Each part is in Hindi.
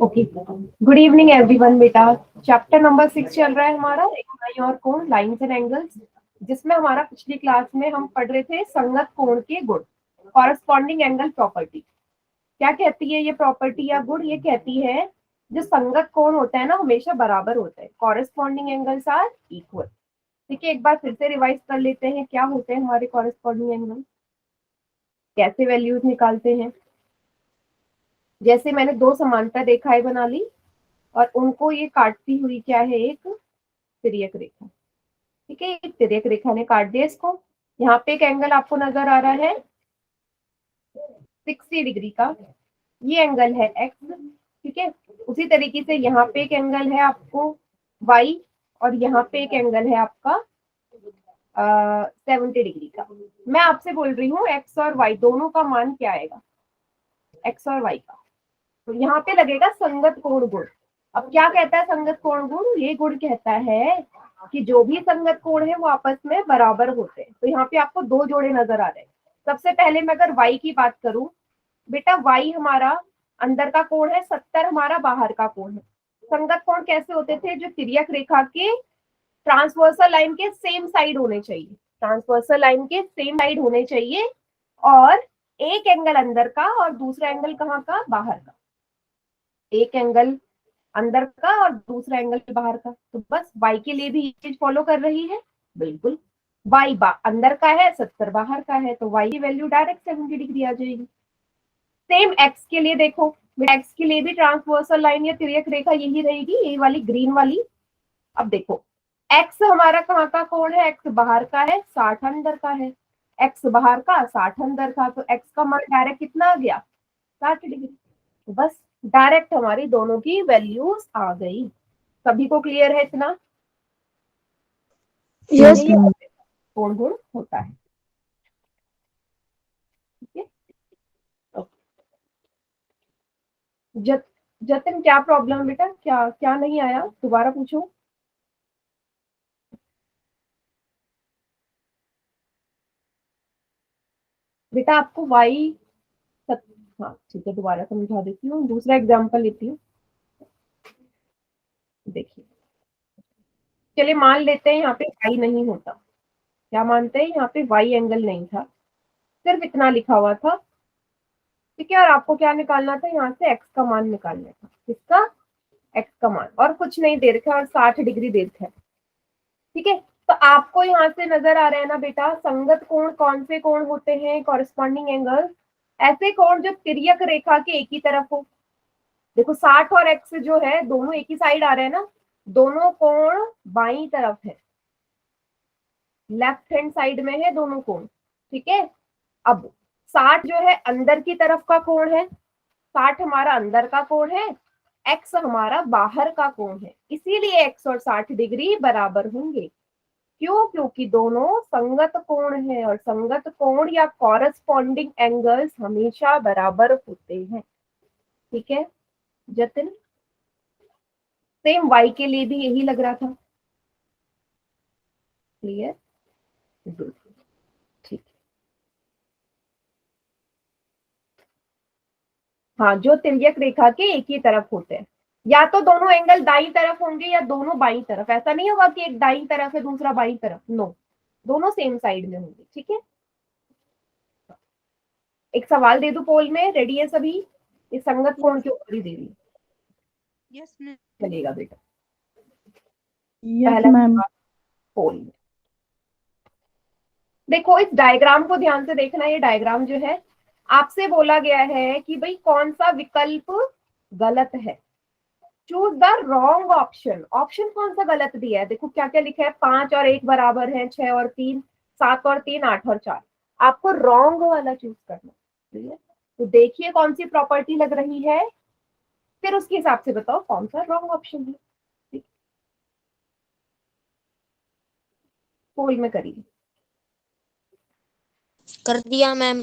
Okay, good evening everyone. बेटा चैप्टर नंबर 6 चल रहा है हमारा रेखाएं और कोण, लाइंस एंड एंगल्स, जिसमें हमारा पिछली क्लास में हम पढ़ रहे थे संगत कोण के गुण, कॉरस्पॉन्डिंग एंगल प्रॉपर्टी। क्या कहती है ये प्रॉपर्टी या गुण? ये कहती है जो संगत कोण होता है ना हमेशा बराबर होता है, कॉरस्पॉन्डिंग एंगल्स आर इक्वल। ठीक है, एक बार फिर से रिवाइज कर लेते हैं क्या होते हैं हमारे कॉरस्पॉन्डिंग एंगल, कैसे वैल्यूज निकालते हैं। जैसे मैंने दो समांतर रेखाएं बना ली और उनको ये काटती हुई क्या है, एक तिर्यक रेखा। ठीक है, एक तिर्यक रेखा ने काट दिया इसको। यहाँ पे एक एंगल आपको नजर आ रहा है 60 डिग्री का, ये एंगल है एक्स। ठीक है, उसी तरीके से यहाँ पे एक एंगल है आपको वाई और यहाँ पे एक एंगल है आपका 70 डिग्री का। मैं आपसे बोल रही हूँ एक्स और वाई दोनों का मान क्या आएगा, एक्स और वाई का। तो यहाँ पे लगेगा संगत कोण गुण। अब क्या कहता है संगत कोण गुण? ये गुण कहता है कि जो भी संगत कोण है वो आपस में बराबर होते हैं। तो यहाँ पे आपको दो जोड़े नजर आ रहे हैं। सबसे पहले मैं अगर y की बात करूं, बेटा y हमारा अंदर का कोण है, 70 हमारा बाहर का कोण है। संगत कोण कैसे होते थे? जो तिर्यक रेखा के ट्रांसवर्सल लाइन के सेम साइड होने चाहिए, ट्रांसवर्सल लाइन के सेम साइड होने चाहिए, और एक एंगल अंदर का और दूसरा एंगल कहाँ का, बाहर का। एक एंगल अंदर का और दूसरा एंगल बाहर का। तो बस y के लिए भी ये चीज फॉलो कर रही है, बिल्कुल। y अंदर का है, 70 बाहर का है, तो y की वैल्यू डायरेक्ट 70 डिग्री आ जाएगी। सेम x के लिए देखो, x के लिए भी ट्रांसवर्सल लाइन या तिर्यक रेखा यही रहेगी, ये वाली ग्रीन वाली। अब देखो x हमारा कहाँ का कोण है, x बाहर का है, 60 अंदर का है। x बाहर का, 60 अंदर का, तो x का मान डायरेक्ट कितना आ गया, 60 डिग्री। तो बस डायरेक्ट हमारी दोनों की वैल्यूज आ गई। सभी को क्लियर है इतना? यस ये कोण गुण होता है। ठीक है, जतिन क्या प्रॉब्लम बेटा, क्या क्या नहीं आया, दोबारा पूछो। बेटा आपको वाई हाँ ठीक है, दोबारा समझा देती हूँ, दूसरा एग्जाम्पल लेती हूँ। देखिए, चलिए मान लेते हैं यहाँ पे वाई नहीं होता। क्या मानते हैं? यहाँ पे वाई एंगल नहीं था, सिर्फ इतना लिखा हुआ था। ठीक है, और आपको क्या निकालना था, यहाँ से एक्स का मान निकालना था। किसका? एक्स का मान, और कुछ नहीं दे रखा है, और 60 डिग्री दे रखा है। ठीक है, तो आपको यहाँ से नजर आ रहा है ना बेटा, संगत कोण कौन से कोण होते हैं, कॉरेस्पॉन्डिंग एंगल ऐसे कोण जो तिर्यक रेखा के एक ही तरफ हो। देखो 60 और एक्स जो है दोनों एक ही साइड आ रहे हैं ना, दोनों कोण बाई तरफ है, लेफ्ट हैंड साइड में है दोनों कोण। ठीक है, अब 60 जो है अंदर की तरफ का कोण है, 60 हमारा अंदर का कोण है, एक्स हमारा बाहर का कोण है, इसीलिए एक्स और 60 डिग्री बराबर होंगे। क्यों? क्योंकि दोनों संगत कोण है, और संगत कोण या कॉरस्पॉन्डिंग एंगल्स हमेशा बराबर होते हैं। ठीक है जतिन, सेम वाई के लिए भी यही लग रहा था। क्लियर? गुड, ठीक। हाँ, जो तिर्यक रेखा के एक ही तरफ होते हैं, या तो दोनों एंगल दाई तरफ होंगे या दोनों बाई तरफ। ऐसा नहीं होगा कि एक दाई तरफ है दूसरा बाई तरफ, नो, दोनों सेम साइड में होंगे। ठीक है, एक सवाल दे दो पोल में, रेडी है सभी? इस संगत कोण के ऊपर ही दे रही, यस मैम। चलेगा बेटा। यस पहला मैम। सवाल पोल में देखो, इस डायग्राम को ध्यान से देखना। ये डायग्राम जो है आपसे बोला गया है कि भाई कौन सा विकल्प गलत है, choose the wrong option. Option कौन सा गलत दिया है? देखो क्या क्या लिखा है, 5 और 1 बराबर है, 6 और 3, 7 और 3, 8 और 4। आपको रॉन्ग वाला चूज करना। ठीक है, तो देखिए कौन सी प्रॉपर्टी लग रही है, फिर उसके हिसाब से बताओ कौन सा रॉन्ग ऑप्शन है। ठीक, पोल में करिए। कर दिया मैम।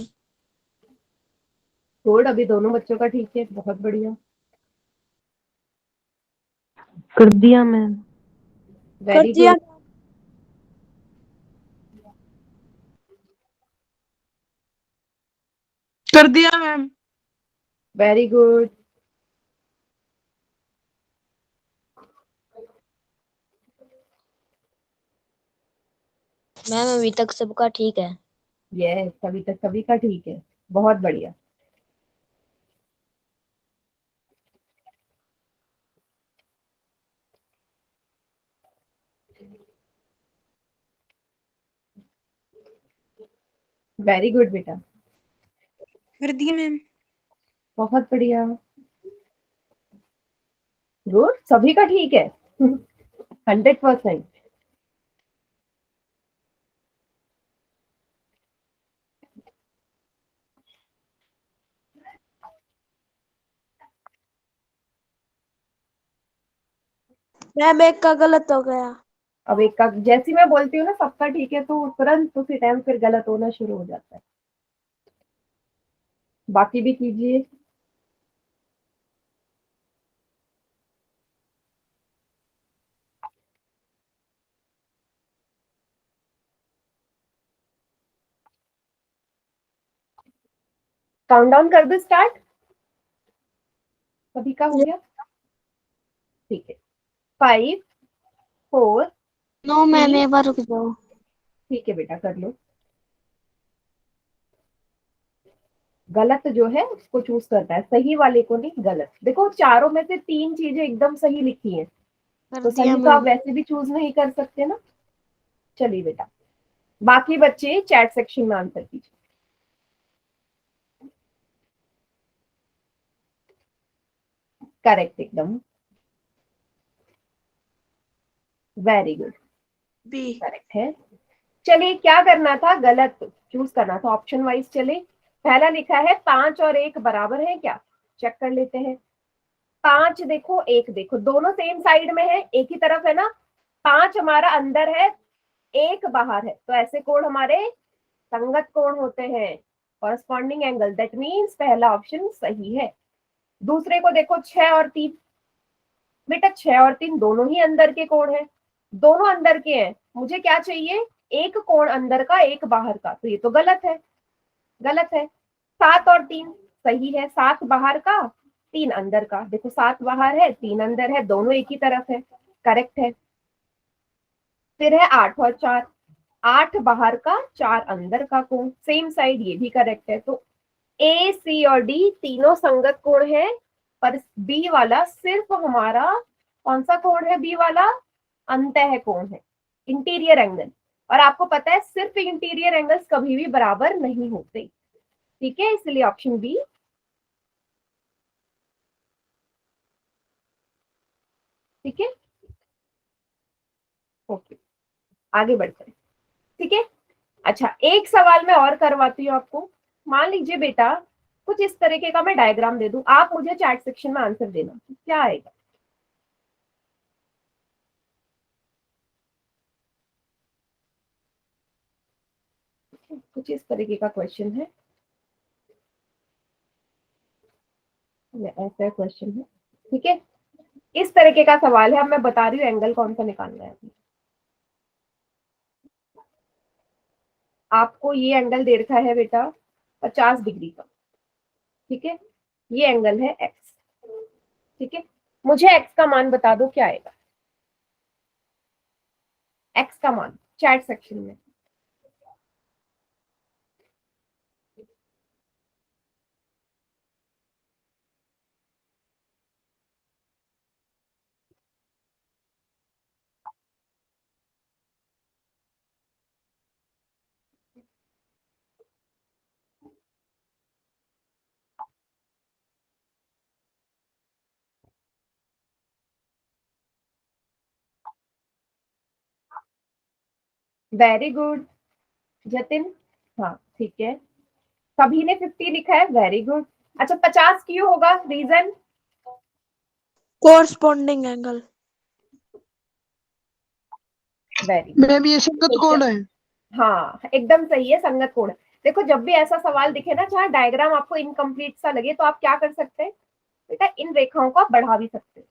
गुड, अभी दोनों बच्चों का ठीक है, बहुत बढ़िया, कर दिया मैम। कर वेरी दिया। गुड। कर दिया मैम। Very good. मैम अभी तक सबका ठीक है। ये सभी तक सभी का ठीक है, बहुत बढ़िया। वेरी गुड बेटा, कर दिए मैम। बहुत बढ़िया, गुड, सभी का ठीक है। 100%। मैम एक का गलत हो गया। अब एक का जैसी मैं बोलती हूँ ना सबका ठीक है, तो तुरंत उसी टाइम फिर गलत होना शुरू हो जाता है। बाकी भी कीजिए। काउंटडाउन कर दो स्टार्ट। सभी का हो गया, ठीक है। 5 4 नो मैम 3, एक बार रुक जाओ। ठीक है बेटा कर लो। गलत जो है उसको चूज करना है, सही वाले को नहीं, गलत। देखो चारों में से 3 चीजें एकदम सही लिखी हैं, कर तो दिया सही तो आप मैम। वैसे भी चूज नहीं कर सकते ना। चलिए बेटा, बाकी बच्चे चैट सेक्शन में आंसर कीजिए। करेक्ट एकदम, वेरी गुड, बी। करेक्ट है। चलिए क्या करना था, गलत चूज करना था, ऑप्शन वाइज चले। पहला लिखा है 5 और 1 बराबर है क्या, चेक कर लेते हैं। 5 देखो 1 देखो, दोनों सेम साइड में है, एक ही तरफ है ना। 5 हमारा अंदर है, 1 बाहर है, तो ऐसे कोण हमारे संगत कोण होते हैं, कॉरस्पॉन्डिंग एंगल। दैट मीन्स पहला ऑप्शन सही है। दूसरे को देखो 6 और 3, बेटा 6 और 3 दोनों ही अंदर के कोण है, दोनों अंदर के हैं। मुझे क्या चाहिए, एक कोण अंदर का एक बाहर का, तो ये तो गलत है, गलत है। 7 और 3 सही है, 7 बाहर का 3 अंदर का। देखो 7 बाहर है 3 अंदर है, दोनों एक ही तरफ है, करेक्ट है। फिर है 8 और 4, 8 बाहर का 4 अंदर का कोण, सेम साइड, ये भी करेक्ट है। तो ए सी और डी तीनों संगत कोण है, पर बी वाला सिर्फ हमारा कौन सा कोण है, बी वाला अंतः कोण है, इंटीरियर एंगल। और आपको पता है सिर्फ इंटीरियर एंगल्स कभी भी बराबर नहीं होते, ठीक है, इसलिए ऑप्शन बी। ठीक है, ओके, आगे बढ़ते हैं, ठीक है। अच्छा एक सवाल मैं और करवाती हूँ आपको। मान लीजिए बेटा कुछ इस तरीके का मैं डायग्राम दे दूं, आप मुझे चैट सेक्शन में आंसर देना, क्या आएगा। कुछ इस तरीके का क्वेश्चन है, ऐसा क्वेश्चन है, ठीक है, इस तरीके का सवाल है। अब मैं बता रही हूँ एंगल कौन सा निकालना है। आपको ये एंगल दे रखा है बेटा 50 डिग्री का, ठीक है, ये एंगल है एक्स, ठीक है। मुझे एक्स का मान बता दो क्या आएगा, एक्स का मान चैट सेक्शन में। वेरी गुड जतिन, हाँ ठीक है, सभी ने 50 लिखा है, वेरी गुड। अच्छा 50 क्यों होगा, reason. Corresponding angle. Very good, ma'am ये संगत कोण है। हाँ एकदम सही है, संगत कोण। देखो जब भी ऐसा सवाल दिखे ना जहाँ डायग्राम आपको इनकम्प्लीट सा लगे, तो आप क्या कर सकते हैं बेटा, इन रेखाओं को आप बढ़ा भी सकते हो,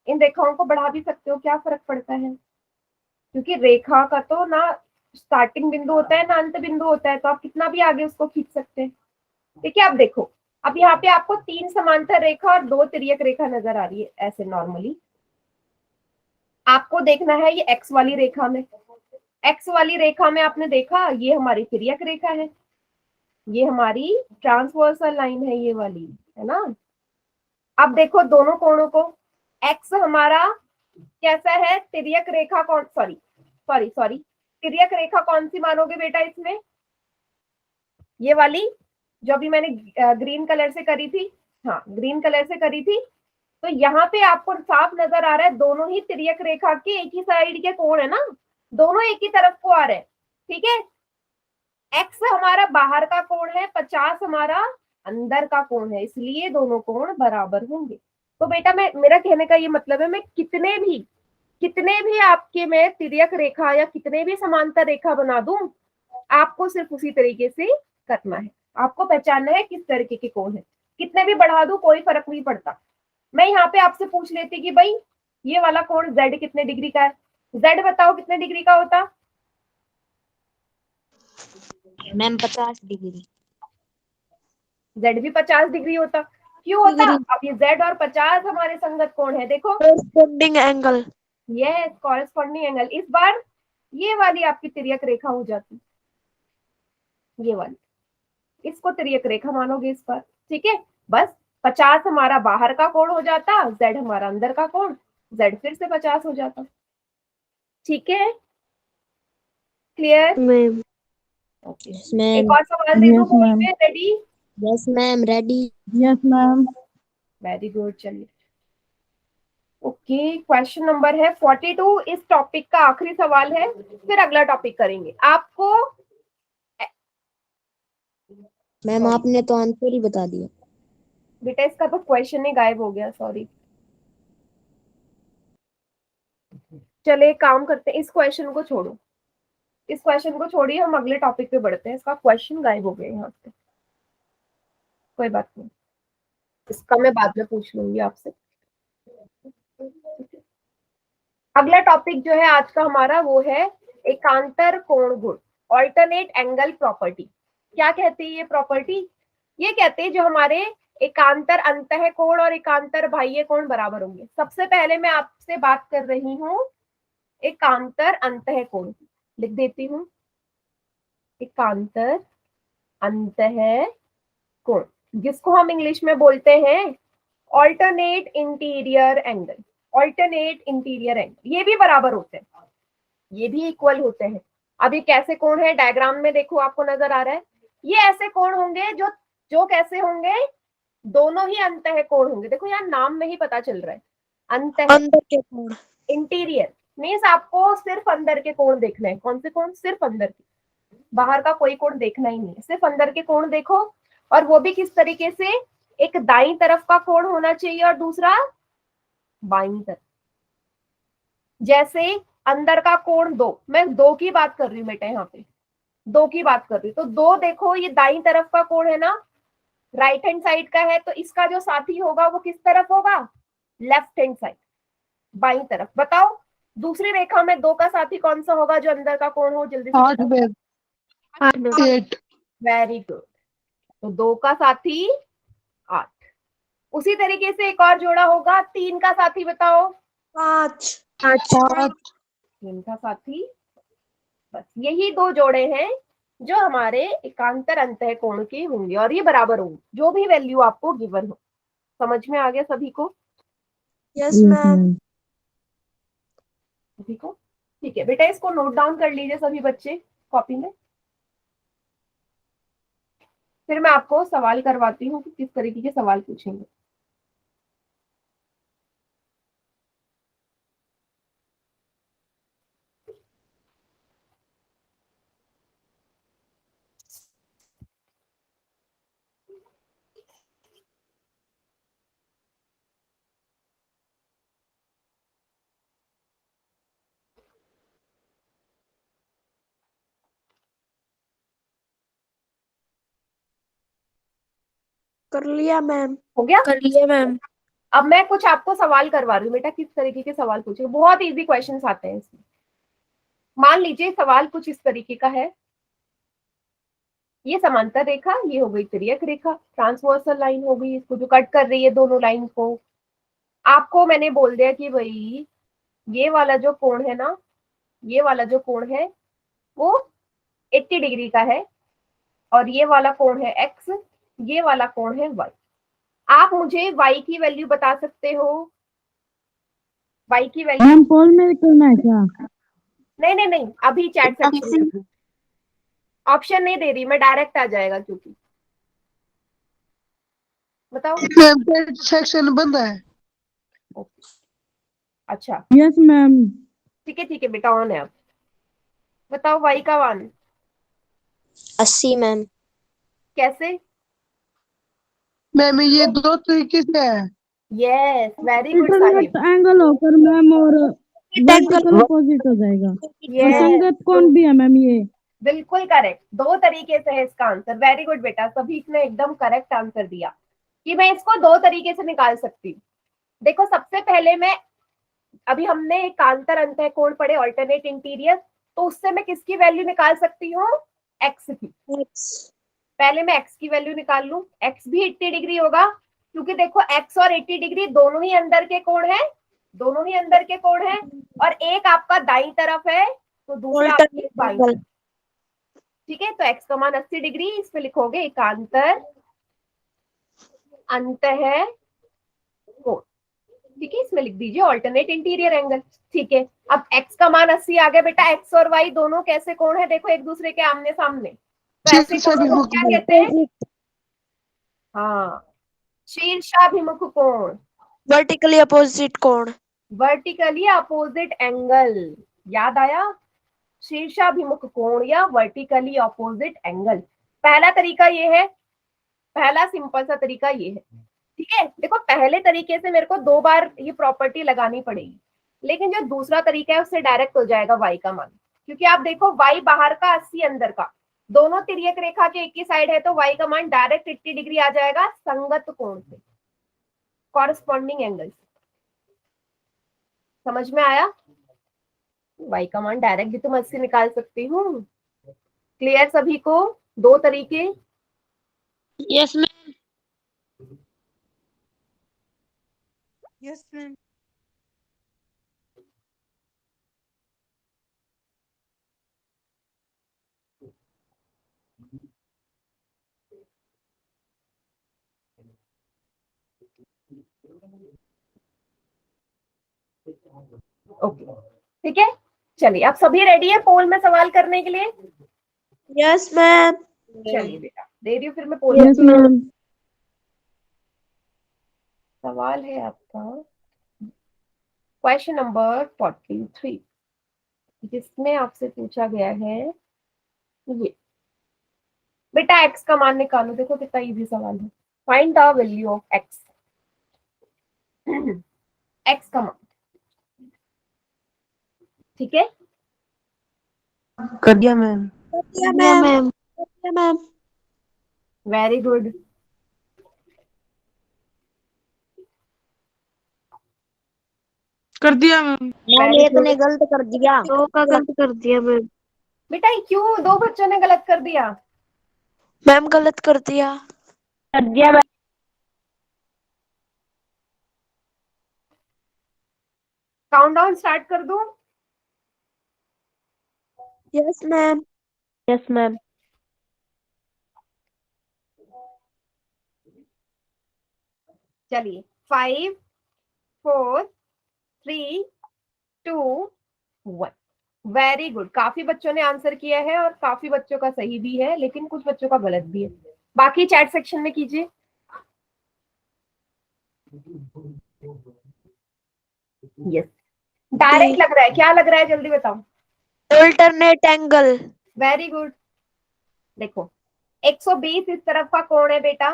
इन रेखाओं को बढ़ा भी सकते हो, क्या फर्क पड़ता है, क्योंकि रेखा का तो ना स्टार्टिंग बिंदु होता है ना अंत बिंदु होता है, तो आप कितना भी आगे उसको खींच सकते हैं। ठीक है, अब देखो, अब यहाँ पे आपको 3 समांतर रेखा और 2 तिर्यक रेखा नजर आ रही है, ऐसे नॉर्मली आपको देखना है ये एक्स वाली रेखा में, एक्स वाली रेखा में आपने देखा ये हमारी तिर्यक रेखा है, ये हमारी ट्रांसवर्सल लाइन है ये वाली, है ना। अब देखो दोनों कोणों को, एक्स हमारा कैसा है, तिर्यक रेखा कौन, सॉरी तिर्यक रेखा कौन सी मानोगे बेटा इसमें, ये वाली जो अभी मैंने ग्रीन कलर से करी थी, हाँ ग्रीन कलर से करी थी। तो यहाँ पे आपको साफ नजर आ रहा है दोनों ही तिर्यक रेखा के एक ही साइड के कोण है ना, दोनों एक ही तरफ को आ रहे हैं, ठीक है। एक्स हमारा बाहर का कोण है, 50 हमारा अंदर का कोण है, इसलिए दोनों कोण बराबर होंगे। तो बेटा मेरा कहने का ये मतलब है, मैं कितने भी आपके मैं तिर्यक रेखा या कितने भी समांतर रेखा बना दूं, आपको सिर्फ उसी तरीके से करना है, आपको पहचानना है किस तरीके के कोण है। कितने भी बढ़ा दूं कोई फर्क नहीं पड़ता। मैं यहाँ पे आपसे पूछ लेती कि भाई ये वाला कोण z कितने डिग्री का है, z बताओ कितने डिग्री का होता। Ma'am 50 degree. z भी 50 डिग्री होता, क्यों होता, अब ये z और 50 हमारे संगत कोण है, देखो corresponding angle. Yes corresponding angle. इस बार ये वाली आपकी तिर्यक रेखा हो जाती, ये वाली, इसको तिर्यक रेखा मानोगे इस बार, ठीक है। बस 50 हमारा बाहर का कोण हो जाता, z हमारा अंदर का कोण, z फिर से 50 हो जाता, ठीक है, clear. Ma'am okay yes ma'am. एक और सवाल दे दो Yes, बोर्ड ma'am. पे, ready, yes ma'am ready. Yes, ma'am. Very good, चलिए ओके क्वेश्चन नंबर है 42, इस टॉपिक का आखिरी सवाल है, फिर अगला टॉपिक करेंगे। आपको मैम आपने तो आंसर ही बता दिया। बेटा इसका तो क्वेश्चन ही गायब हो गया, सॉरी। चले एक काम करते हैं, इस क्वेश्चन को छोड़ो, इस क्वेश्चन को छोड़िए, हम अगले टॉपिक पे बढ़ते हैं। इसका क्वेश्चन गायब हो गया यहाँ से, कोई बात नहीं, इसका मैं बाद में पूछ लूंगी आपसे। अगला टॉपिक जो है आज का हमारा वो है एकांतर कोण गुण, ऑल्टरनेट एंगल प्रॉपर्टी। क्या कहते हैं ये प्रॉपर्टी, ये कहते हैं जो हमारे एकांतर अंतः कोण और एकांतर बाह्य कोण बराबर होंगे। सबसे पहले मैं आपसे बात कर रही हूँ एकांतर अंतः कोण, लिख देती हूँ एकांतर अंतः कोण, जिसको हम इंग्लिश में बोलते हैं alternate interior angle. Alternate interior angle ये भी बराबर होते हैं, ये भी इक्वल होते हैं। अब ये कैसे कोण है, डायग्राम में देखो आपको नजर आ रहा है, ये ऐसे कोण होंगे जो जो कैसे होंगे, दोनों ही अंतः कोण होंगे। देखो यहाँ नाम में ही पता चल रहा है, अंतः अंदर के कोण। इंटीरियर मीन्स आपको सिर्फ अंदर के कोण देखना है। कौन से कोण, सिर्फ अंदर के, बाहर का कोई कोण देखना ही नहीं है, सिर्फ अंदर के कोण देखो। और वो भी किस तरीके से, एक दाईं तरफ का कोण होना चाहिए और दूसरा बाईं तरफ। जैसे अंदर का कोण 2, मैं 2 की बात कर रही हूँ बेटा, यहाँ पे 2 की बात कर रही हूँ, तो 2 देखो ये दाईं तरफ का कोण है ना, राइट हैंड साइड का है, तो इसका जो साथी होगा वो किस तरफ होगा, लेफ्ट हैंड साइड, बाईं तरफ। बताओ दूसरी रेखा में 2 का साथी कौन सा होगा जो अंदर का कोण हो, जल्दी से 8 वेरी गुड, तो 2 का साथी 8। उसी तरीके से एक और जोड़ा होगा, 3 का साथी बताओ, 5। 3 का साथी, बस यही 2 जोड़े हैं जो हमारे एकांतर अंतः कोण के होंगे और ये बराबर होंगे, जो भी वैल्यू आपको गिवन हो। समझ में आ गया सभी को, यस मैम। सभी को ठीक है बेटा, इसको नोट डाउन कर लीजिए सभी बच्चे कॉपी में, फिर मैं आपको सवाल करवाती हूँ कि किस तरीके के सवाल पूछेंगे। कर लिया मैम। हो गया, कर लिया मैम। अब मैं कुछ आपको सवाल करवा रही हूँ बेटा, किस तरीके के सवाल पूछेंगे, बहुत इजी क्वेश्चंस आते हैं इसमें। मान लीजिए सवाल कुछ इस तरीके का है, ये समांतर रेखा, ये हो गई तिर्यक रेखा, ट्रांसवर्सल लाइन हो गई, इसको जो कट कर रही है दोनों लाइन को। आपको मैंने बोल दिया कि भाई ये वाला जो कोण है ना, ये वाला जो कोण है वो 80 डिग्री का है और ये वाला कोण है x, ये वाला कोण है y। आप मुझे y की वैल्यू बता सकते हो? y की वैल्यू मैम पोल में करना है क्या? नहीं नहीं नहीं, अभी चैट सेक्शन में ऑप्शन नहीं दे रही मैं, डायरेक्ट आ जाएगा क्योंकि। बताओ। सेक्शन बंद है। अच्छा यस मैम। ठीक है बेटा, ऑन है अब। बताओ y का मान 80 मैम। कैसे? मैम ये दो तरीके से है। Yes, very good alternate Sahib. Angle होकर मैम और वर्टिकल अपोजिट हो जाएगा। और यस, संगत कोण भी है मैम ये। बिल्कुल करेक्ट, दो तरीके से है इसका आंसर। वेरी गुड बेटा, सभी ने एकदम करेक्ट आंसर दिया कि मैं इसको दो तरीके से निकाल सकती हूँ। देखो सबसे पहले मैं, अभी हमने एकांतर अंतः कोण पढ़े, ऑल्टरनेट इंटीरियर, तो उससे मैं किसकी वैल्यू निकाल सकती हूँ? एक्स की। पहले मैं एक्स की वैल्यू निकाल लूं। एक्स भी 80 डिग्री होगा क्योंकि देखो एक्स और 80 डिग्री दोनों ही अंदर के कोण है, दोनों ही अंदर के कोण है, और एक आपका दाईं तरफ है तो दूसरा आपकी बाईं तरफ। ठीक है, तो एक्स का मान 80 डिग्री, इसमें लिखोगे एकांतर अंतः कोण। ठीक है, इसमें लिख दीजिए ऑल्टरनेट इंटीरियर एंगल। ठीक है, अब x का मान 80 आ गया बेटा। x और y दोनों कैसे कोण है? देखो एक दूसरे के आमने सामने, तो ऐसे कोण को क्या कहते हैं? हाँ, शीर्षाभिमुख कोण, वर्टिकली अपोजिट कोण। Vertically opposite angle. याद आया? शीर्षाभिमुख कोण या वर्टिकली अपोजिट एंगल। पहला तरीका ये है, पहला सिंपल सा तरीका ये है। ठीक है, देखो पहले तरीके से मेरे को 2 बार ये प्रॉपर्टी लगानी पड़ेगी, लेकिन जो दूसरा तरीका है उससे डायरेक्ट हो जाएगा y का मान। क्योंकि आप देखो y बाहर का 80 अंदर का, दोनों तिर्यक रेखा के एक ही साइड है, तो y का मान डायरेक्ट 80 डिग्री आ जाएगा संगत कोण से, कॉरस्पॉन्डिंग एंगल। समझ में आया? y का मान डायरेक्ट भी तुम 80 निकाल सकती हूँ। क्लियर सभी को? दो तरीके। Yes ma'am. Yes ma'am. Okay ठीक है, चलिए आप सभी रेडी है पोल में सवाल करने के लिए? Yes ma'am. चलिए बेटा, दे रही हूँ फिर मैं पोल। Yes ma'am. सवाल है आपका क्वेश्चन नंबर 43, जिसमें आपसे पूछा गया है ये। बेटा x का मान निकालो। देखो कितना इजी सवाल है। Find the value of x। x का मान। ठीक है, कर दिया ma'am. Ma'am. Ma'am. Very good. कर दिया मैम। मैम Very एक good. ने गलत कर दिया। दो का गलत कर दिया मैम। बेटा ये क्यों दो बच्चों ने गलत कर दिया? मैम गलत कर दिया। काउंटडाउन स्टार्ट कर दूं? Yes ma'am. Yes ma'am. चलिए 5 4 3 2 1। वेरी गुड, काफी बच्चों ने आंसर किया है और काफी बच्चों का सही भी है, लेकिन कुछ बच्चों का गलत भी है। बाकी चैट सेक्शन में कीजिए। यस, डायरेक्ट लग रहा है, क्या लग रहा है जल्दी बताओ। Alternate angle. Very good. देखो 120 इस तरफ का कोण है बेटा,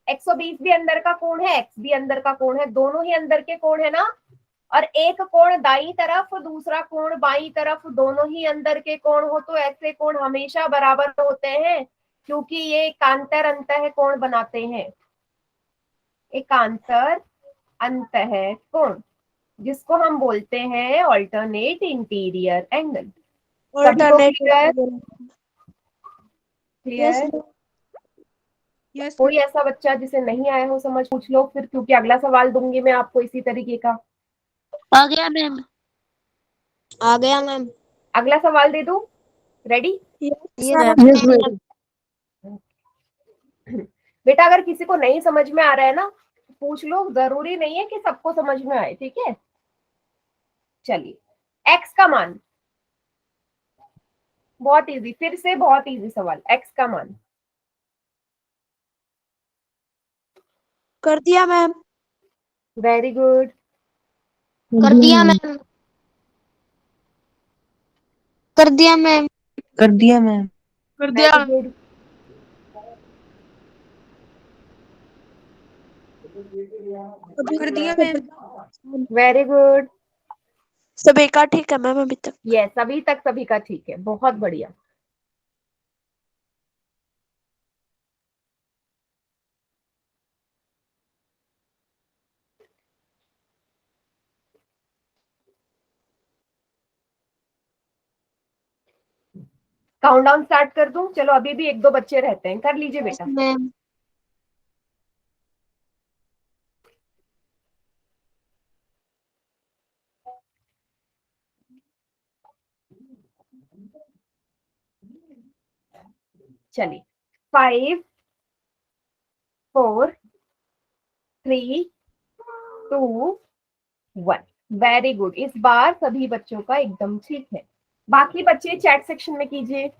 120 भी अंदर का कोण है, x भी अंदर का कोण है, दोनों ही अंदर के कोण है ना। और एक कोण दाईं तरफ, दूसरा कोण बाईं तरफ, दोनों ही अंदर के कोण हो तो ऐसे कोण हमेशा बराबर होते हैं, क्योंकि ये एकांतर अंतः कोण बनाते हैं। एकांतर अंतः कोण, जिसको हम बोलते हैं alternate interior angle. Alternate clear? Yes कोई ऐसा बच्चा जिसे नहीं आया हो समझ पूछ लो फिर, क्योंकि अगला सवाल दूंगी मैं आपको इसी तरीके का। आ गया मैम। आ गया मैम। अगला सवाल दे दूं? रेडी? Yes ma'am. बेटा अगर किसी को नहीं समझ में आ रहा है ना तो पूछ लो, जरूरी नहीं है कि सबको समझ में आए, ठीक है? चलिए x का मान, बहुत इजी, फिर से बहुत इजी सवाल। x का मान कर दिया मैम। Very good. कर दिया मैम। कर दिया मैम। कर दिया मैम। कर दिया। Very good. कर दिया मैम। Very good. सब एक का ठीक है मैम अभी तक। यस, अभी तक सभी का ठीक है, बहुत बढ़िया। काउंटडाउन स्टार्ट कर दूं? चलो अभी भी एक दो बच्चे रहते हैं, कर लीजिए बेटा। मैम। चलिए 5 4 3 2 1। वेरी गुड, इस बार सभी बच्चों का एकदम ठीक है। बाकी बच्चे चैट सेक्शन में कीजिए।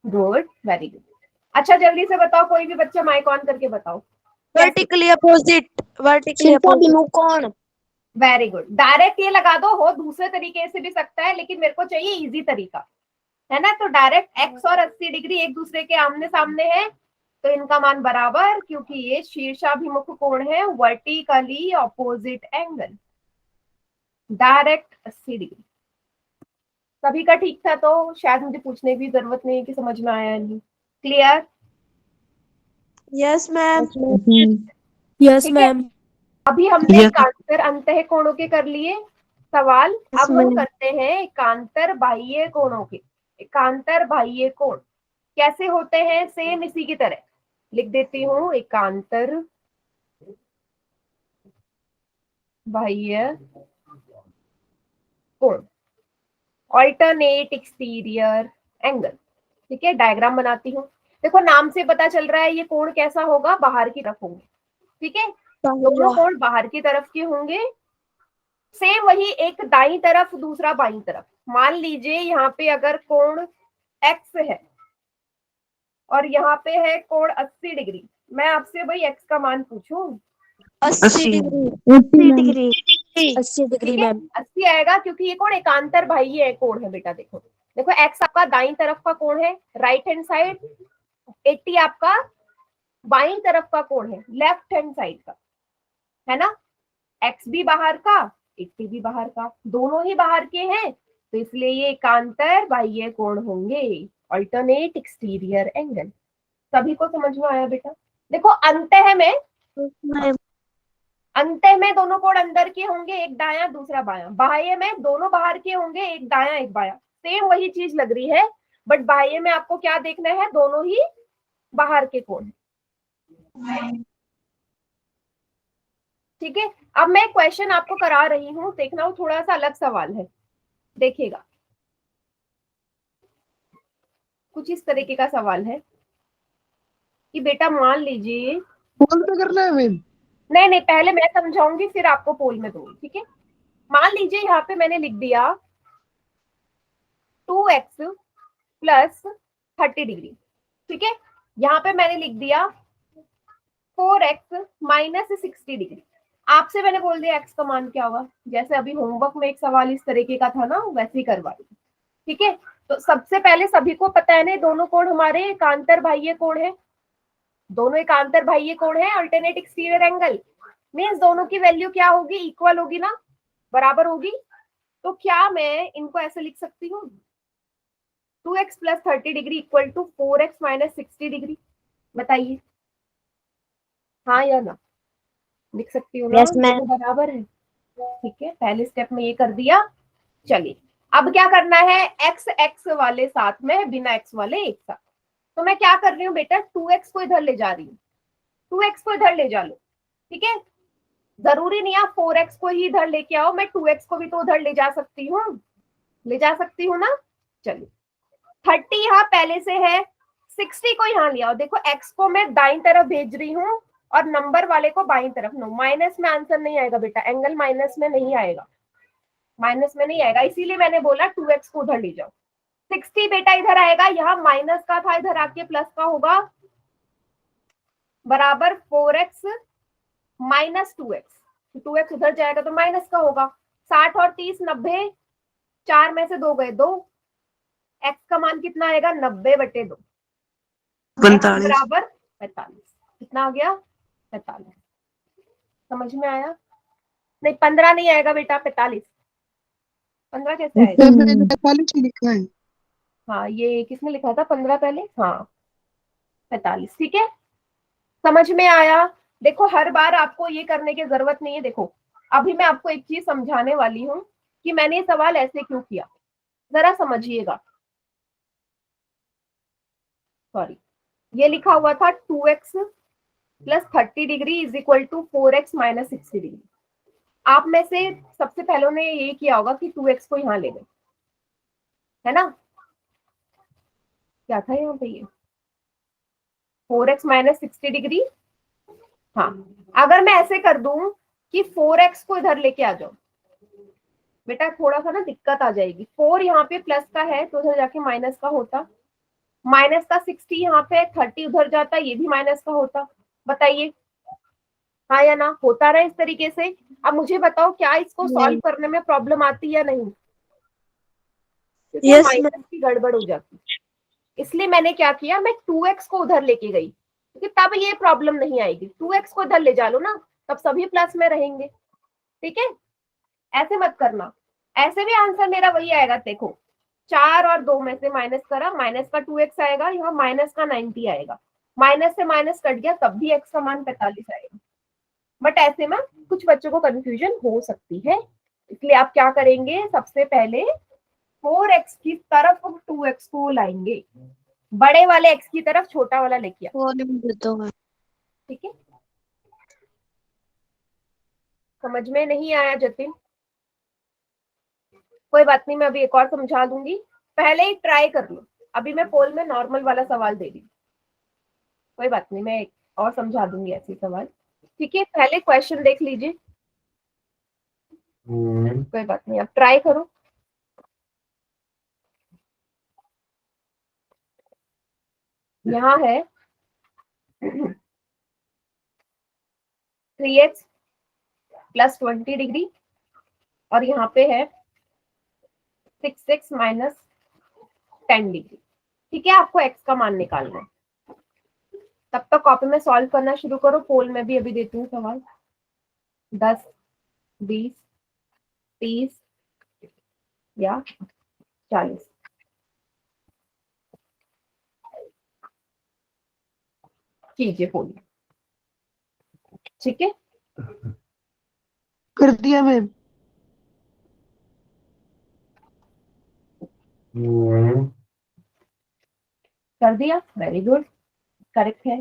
Good, very good. अच्छा जल्दी से बताओ, कोई भी बच्चा माइक ऑन करके बताओ। Vertically opposite. Vertically Shilpa opposite. विमुख कौन? Very good. डायरेक्ट ये लगा दो, हो दूसरे तरीके से भी सकता है, लेकिन मेरे को चाहिए इजी तरीका, है ना? तो डायरेक्ट x और 80 डिग्री एक दूसरे के आमने सामने है, तो इनका मान बराबर, क्योंकि ये शीर्षाभिमुख कोण है, vertically opposite angle, direct 80 degree. सभी का ठीक था, तो शायद मुझे पूछने की जरूरत नहीं है कि समझ में आया नहीं। क्लियर? Yes ma'am. यस ठीक है, मैम। अभी हमने Yes. एकांतर अंतः कोणों के कर लिए सवाल। Yes, अब हम ma'am. करते हैं एकांतर बाह्य कोणों के। एकांतर बाह्य कोण कैसे होते हैं? सेम इसी की तरह लिख देती हूँ, एकांतर बाह्य कोण, ऑल्टरनेट एक्सटीरियर एंगल। ठीक है, डायग्राम बनाती हूँ। देखो नाम से पता चल रहा है ये कोण कैसा होगा, बाहर की तरफ होंगे। ठीक है, दोनों कोण बाहर की तरफ के होंगे। सेम वही, एक दाईं तरफ दूसरा बाईं तरफ। मान लीजिए यहाँ पे अगर कोण x है और यहाँ पे है कोण 80 डिग्री, मैं आपसे भाई x का मान पूछूं, 80 डिग्री। 80 डिग्री। 80 डिग्री ठीक है मैम। 80 आएगा, क्योंकि ये कोण एकांतर बाह्य है कोण है बेटा। देखो देखो x आपका दाईं तरफ का कोण है, राइट हैंड साइड, 80 आपका बाईं तरफ का कोण है, लेफ्ट हैंड साइड का, है ना? x भी बाहर का, 80 भी बाहर का, दोनों ही बाहर के हैं, तो इसलिए ये एकांतर बाह्य कोण होंगे, अल्टरनेट एक्सटीरियर एंगल। सभी को समझ में आया बेटा? देखो अंतः में दोनों कोण अंदर के होंगे, एक दायां दूसरा बायां। बाह्य में दोनों बाहर के होंगे, एक दायां एक बायां। सेम वही चीज लग रही है, बट बाह्य में आपको क्या देखना है? दोनों ही बाहर के कोण। ठीक है, अब मैं क्वेश्चन आपको करा रही हूँ, देखना वो थोड़ा सा अलग सवाल है, देखिएगा। कुछ इस तरीके का सवाल है कि बेटा मान लीजिए, पोल पे करना है मैम? नहीं नहीं, पहले मैं समझाऊंगी फिर आपको पोल में दूंगी। ठीक है, मान लीजिए यहाँ पे मैंने लिख दिया 2x प्लस 30 डिग्री। ठीक है, यहाँ पे मैंने लिख दिया 4x माइनस 60 डिग्री। आपसे मैंने बोल दिया x का मान क्या होगा, जैसे अभी होमवर्क में एक सवाल इस तरीके का था ना, वैसे ही करवा दी। ठीक है, तो सबसे पहले सभी को पता है ना, दोनों कोण हमारे एकांतर बाह्य कोण है, दोनों एकांतर बाह्य कोण है, अल्टरनेट एक्सटीरियर एंगल। मींस दोनों की वैल्यू क्या होगी? इक्वल होगी ना, बराबर होगी। तो क्या मैं इनको ऐसे लिख सकती हूँ, 2x plus 30 degree equal to 4x minus 60 degree? बताइए, हाँ या ना? लिख सकती हूँ ना? Yes, ma'am. दोनों बराबर है। ठीक है, पहले स्टेप में ये कर दिया। चलिए अब क्या करना है, x x वाले साथ में, बिना x वाले एक साथ। तो मैं क्या कर रही हूँ बेटा, 2x को इधर ले जा रही हूँ, 2x को इधर ले जा लो। ठीक है, जरूरी नहीं आप 4x को ही इधर लेके आओ, मैं 2x को भी तो उधर ले जा सकती हूँ, ले जा सकती हूँ ना? चलिए 30 यहाँ पहले से है, 60 को यहाँ लिया और देखो x को मैं दाईं तरफ भेज रही हूँ और नंबर वाले को बाईं तरफ। नो, माइनस में आंसर नहीं आएगा बेटा, एंगल माइनस में नहीं आएगा, माइनस में नहीं आएगा, इसीलिए मैंने बोला 2x को उधर ले जाओ। 60 बेटा इधर आएगा, यहाँ माइनस का था, इधर आके प्लस का होगा, बराबर 4x माइनस 2x, 2x उधर जाएगा तो माइनस का होगा। 60 और 30 90, 4 में से 2 गए 2, x का मान कितना आएगा 90/2, 45 बराबर 45। कितना आ गया 45। समझ में आया? नहीं 15 नहीं आएगा बेटा, 45। 15 कैसे आएगा? मैम मैंने 45 ही लिखा है। हाँ ये किसने लिखा था 15 पहले? हाँ 45, ठीक है, समझ में आया? देखो हर बार आपको ये करने की जरूरत नहीं है। देखो अभी मैं आपको एक चीज समझाने वाली हूँ कि मैंने ये सवाल ऐसे क्यों किया, जरा समझिएगा। सॉरी, ये लिखा हुआ था 2x plus 30 degree is equal to 4x minus 60 degree. आप में से सबसे पहले ने ये किया होगा कि 2x को यहाँ ले गए, है ना? क्या था यहाँ पे, ये 4x माइनस 60 डिग्री। हाँ, अगर मैं ऐसे कर दूं कि 4x को इधर लेके आ जाओ, बेटा थोड़ा सा ना दिक्कत आ जाएगी। 4 यहाँ पे प्लस का है तो उधर जाके माइनस का होता, माइनस का 60 यहाँ पे, 30 उधर जाता, ये भी माइनस का होता। बताइए हाँ या ना? होता रहा इस तरीके से। अब मुझे बताओ क्या इसको सॉल्व करने में प्रॉब्लम आती या नहीं? Yes, माइनस की गड़बड़ हो जाती, इसलिए मैंने क्या किया, मैं 2x को उधर लेके गई, क्योंकि तब ये प्रॉब्लम नहीं आएगी। 2x को इधर ले जा लो ना, तब सभी प्लस में रहेंगे, ठीक है? ऐसे मत करना, ऐसे भी आंसर मेरा वही आएगा। देखो 4 और 2 में से माइनस करा, माइनस का 2x आएगा, यहाँ माइनस का 90 आएगा, माइनस से माइनस कट गया, तब भी x का मान 45 आएगा। बट ऐसे में कुछ बच्चों को कंफ्यूजन हो सकती है, इसलिए आप क्या करेंगे, सबसे पहले 4x की तरफ 2x को लाएंगे, बड़े वाले x की तरफ छोटा वाला लेके आओ, ठीक है? समझ में नहीं आया जतिन? कोई बात नहीं, मैं अभी एक और समझा दूंगी, पहले ही ट्राई कर लो। अभी मैं पोल में नॉर्मल वाला सवाल दे रही हूँ, कोई बात नहीं, मैं एक और समझा दूंगी ऐसे सवाल, ठीक है? पहले क्वेश्चन देख लीजिए, कोई बात नहीं, अब ट्राई करो। यहाँ है 3x प्लस 20 डिग्री और यहाँ पे है 6x माइनस 10 डिग्री, ठीक है? आपको x का मान निकालना है। तब तक कॉपी में सॉल्व करना शुरू करो, पोल में भी अभी देती हूँ सवाल। 10 20 30 या 40, कीजिए पोल, ठीक है? कर दिया मैम। कर दिया, वेरी गुड, करेक्ट है,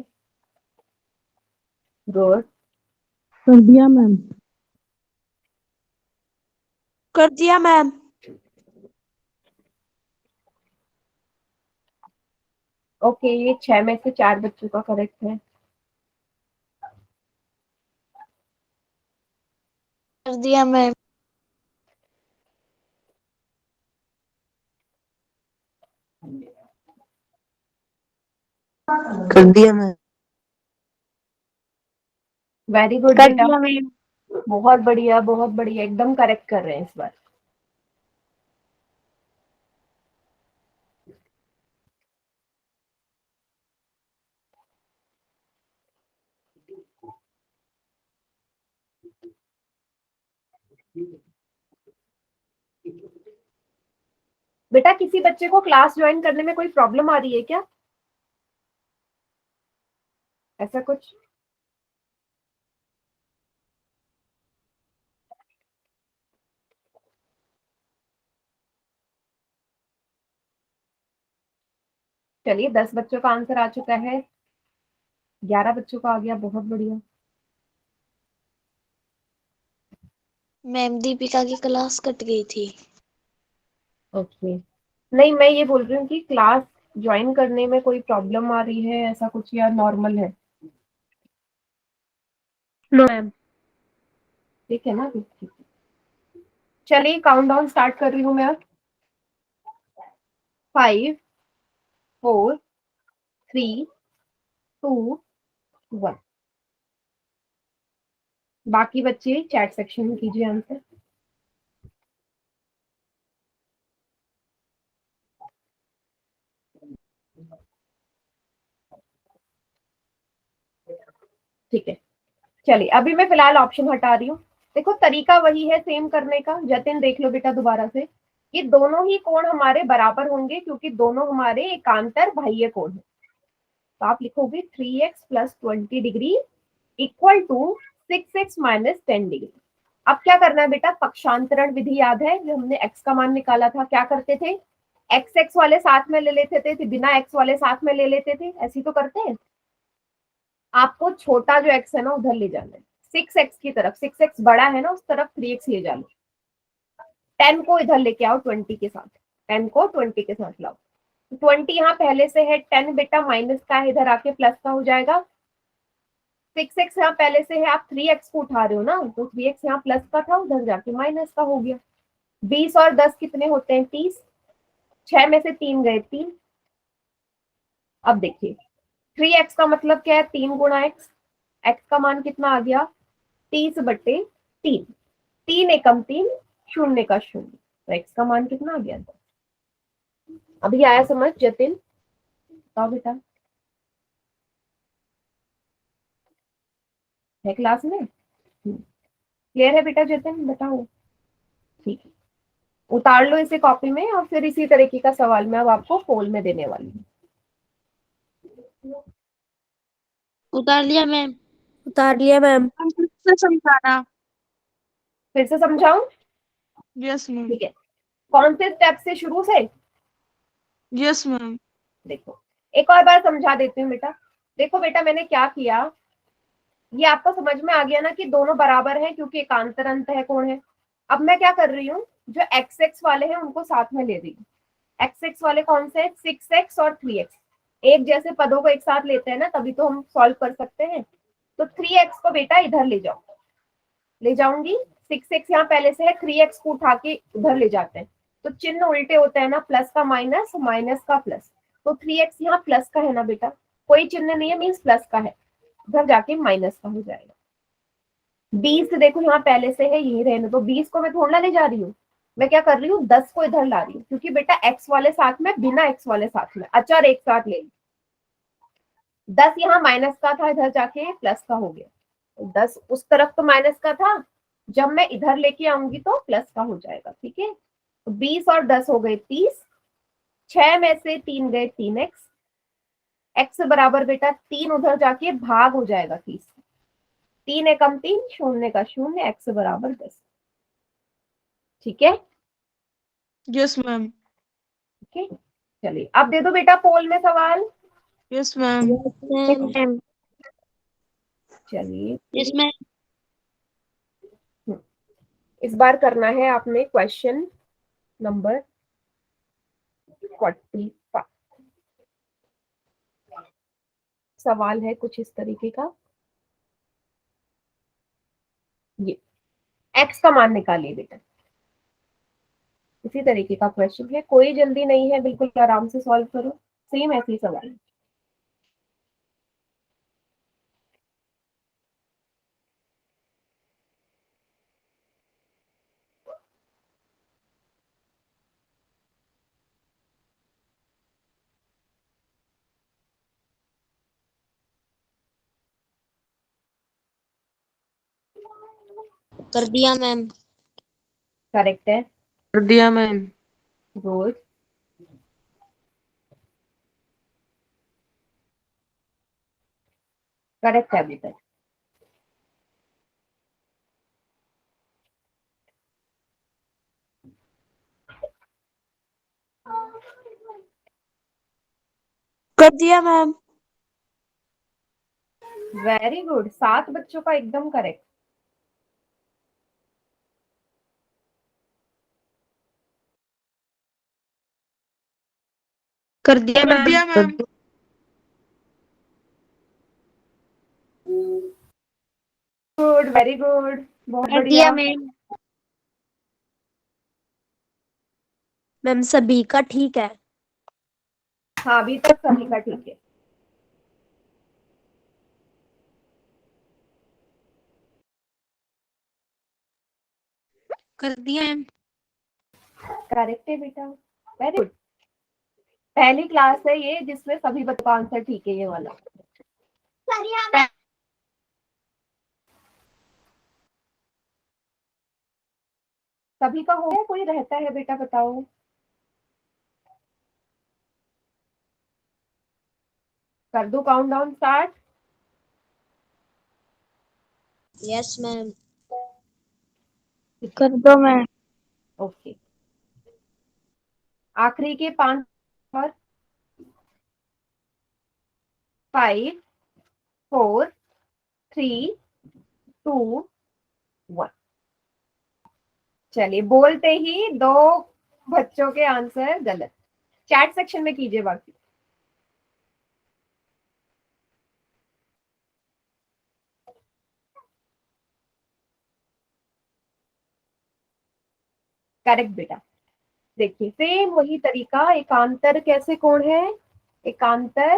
गुड। कर दिया मैम। कर दिया मैम। ओके, ये 6 में से 4 बच्चों का करेक्ट है। कर दिया मैम। कर दिया मैम। वेरी गुड कर बेटा, दिया मैम। बहुत बढ़िया, बहुत बढ़िया, एकदम करेक्ट कर रहे हैं इस बार। बेटा किसी बच्चे को क्लास ज्वाइन करने में कोई प्रॉब्लम आ रही है क्या, ऐसा कुछ? चलिए 10 बच्चों का आंसर आ चुका है, 11 बच्चों का आ गया, बहुत बढ़िया। मैम दीपिका की क्लास कट गई थी। ओके, नहीं, मैं ये बोल रही हूँ कि क्लास ज्वाइन करने में कोई प्रॉब्लम आ रही है ऐसा कुछ, या नॉर्मल है? No ma'am. ठीक है ना, ठीक है। चलिए काउंट डाउन स्टार्ट कर रही हूँ मैं अब। 5 4 3 2 1। बाकी बच्चे चैट सेक्शन में कीजिए आंसर। ठीक है, चलिए अभी मैं फिलहाल ऑप्शन हटा रही हूँ। देखो तरीका वही है सेम करने का। जतिन देख लो बेटा दोबारा से, ये दोनों ही कोण हमारे बराबर होंगे क्योंकि दोनों हमारे एकांतर बाह्य कोण है। तो आप लिखोगे 3x plus 20 degree equal to 6x minus 10 degree. अब क्या करना है बेटा, पक्षांतरण विधि याद है जो हमने x का मान निकाला था? क्या करते थे, एक्स एक्स वाले साथ में ले लेते थे, बिना x वाले साथ में ले लेते थे, ऐसी तो करते हैं। आपको छोटा जो x है ना उधर ले जाना है, 6x की तरफ। 6x बड़ा है ना, उस तरफ 3x ले जाना। 10 को इधर लेके आओ 20 के साथ, 10 को 20 के साथ लाओ। 20 यहाँ पहले से है, 10 बेटा माइनस का है, इधर आके प्लस का हो जाएगा। 6x यहाँ पहले से है, आप 3x को उठा रहे हो ना, तो 3x यहाँ प्लस का था, उधर जाके माइनस का हो गया। 20 और 10 कितने होते हैं, 30। 6 में से 3 गए 3। अब देखिए 3x का मतलब क्या है, 3 गुणा x। x का मान कितना आ गया, 30/3। 3 एकम 3, शून्य का शून्य, तो x का मान कितना आ गया था? अभी आया समझ जतिन? बताओ बेटा, है क्लास में? क्लियर है बेटा जतिन, बताओ। ठीक है, उतार लो इसे कॉपी में, और फिर इसी तरीके का सवाल मैं अब आपको पोल में देने वाली हूँ। उतार लिया मैम। उतार लिया मैम। समझाना। फिर से समझाऊं? Yes ma'am. ठीक है, कौन से स्टेप से, शुरू से? Yes ma'am. देखो एक और बार समझा देती हूँ बेटा। देखो बेटा मैंने क्या किया, ये आपको समझ में आ गया ना कि दोनों बराबर हैं क्योंकि एकांतर अंत है कोण है। अब मैं क्या कर रही हूँ, जो एक्स एक्स वाले हैं उनको साथ में ले रही हूँ। एक्स एक्स वाले कौन से, 6x और 3x। एक जैसे पदों को एक साथ लेते हैं ना, तभी तो हम सॉल्व कर सकते हैं। तो 3x को बेटा इधर ले जाओ, ले जाऊंगी। 6x यहाँ पहले से है, 3x को उठा के उधर ले जाते हैं, तो चिन्ह उल्टे होते हैं ना, प्लस का माइनस, माइनस का प्लस। तो 3x यहाँ प्लस का है ना बेटा, कोई चिन्ह नहीं है, मीन्स प्लस का है, उधर जाके माइनस का हो जाएगा। 20 देखो यहाँ पहले से है, यही रहने दो। 20 को मैं थोड़ा ले जा रही हूँ, मैं क्या कर रही हूँ, 10 को इधर ला रही हूँ, क्योंकि बेटा x वाले साथ में, बिना x वाले साथ में, अचर एक साथ ले ली। 10 यहाँ माइनस का था, इधर जाके प्लस का हो गया। 10 उस तरफ तो माइनस का था, जब मैं इधर लेके आऊंगी तो प्लस का हो जाएगा। ठीक है, तो 20 और 10 हो गए 30। 6 में से 3 गए 3x। x बराबर बेटा 3 उधर जाके भाग हो जाएगा 30। 3 एकम 3, शून्य का शून्य, x बराबर 10। ठीक है, यस मैम। ठीक है। चलिए अब दे दो बेटा पोल में सवाल। Yes ma'am. मैम। चलिए यस मैम। इस बार करना है आपने क्वेश्चन नंबर 45। सवाल है कुछ इस तरीके का, ये x का मान निकालिए बेटा। इसी तरीके का क्वेश्चन है, कोई जल्दी नहीं है, बिल्कुल आराम से सॉल्व करो। सेम ऐसे ही सवाल है। कर दिया मैम। करेक्ट है, कर दिया मैम। गुड। करेक्ट है अभी तक। कर दिया मैम। वेरी गुड, 7 बच्चों का एकदम करेक्ट। कर दिया कर दिया कर मैम। गुड, वेरी गुड, बहुत कर बढ़िया। दिया मैम। मैम सभी का ठीक है। हाँ, अभी तक सभी का ठीक है। कर दिया मैम। करेक्ट है बेटा, वेरी गुड। पहली क्लास है ये जिसमें सभी बच्चों का आंसर ठीक है, ये वाला। सभी का हो गया, कोई रहता है बेटा बताओ। कर दो count down start. Yes ma'am. कर दो मैम। ओके, आखिरी के 5 और 5 4 3 2 1। चलिए, बोलते ही 2 बच्चों के आंसर गलत। चैट सेक्शन में कीजिए बाकी। करेक्ट बेटा। देखिए, सेम वही तरीका। एकांतर कैसे कोण है? एकांतर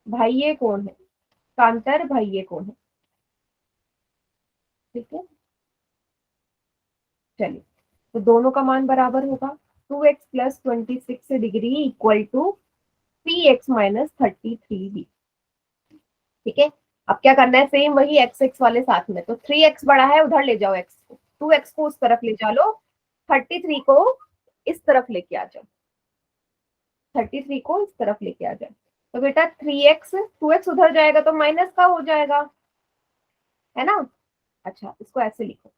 बाह्य कोण है। एकांतर बाह्य कोण है, ठीक है। चलिए, तो दोनों का मान बराबर होगा। 2x plus 26 degree equal to 3x minus 33b। ठीक है, अब क्या करना है? सेम वही x x वाले साथ में। तो 3x बड़ा है, उधर ले जाओ x को। 2x को उस तरफ ले जा लो, 33 को इस तरफ लेके आ जाओ। 33 को इस तरफ लेके आ जाओ। तो बेटा 3x, 2x उधर जाएगा तो माइनस का हो जाएगा, है ना। अच्छा, इसको ऐसे लिखो।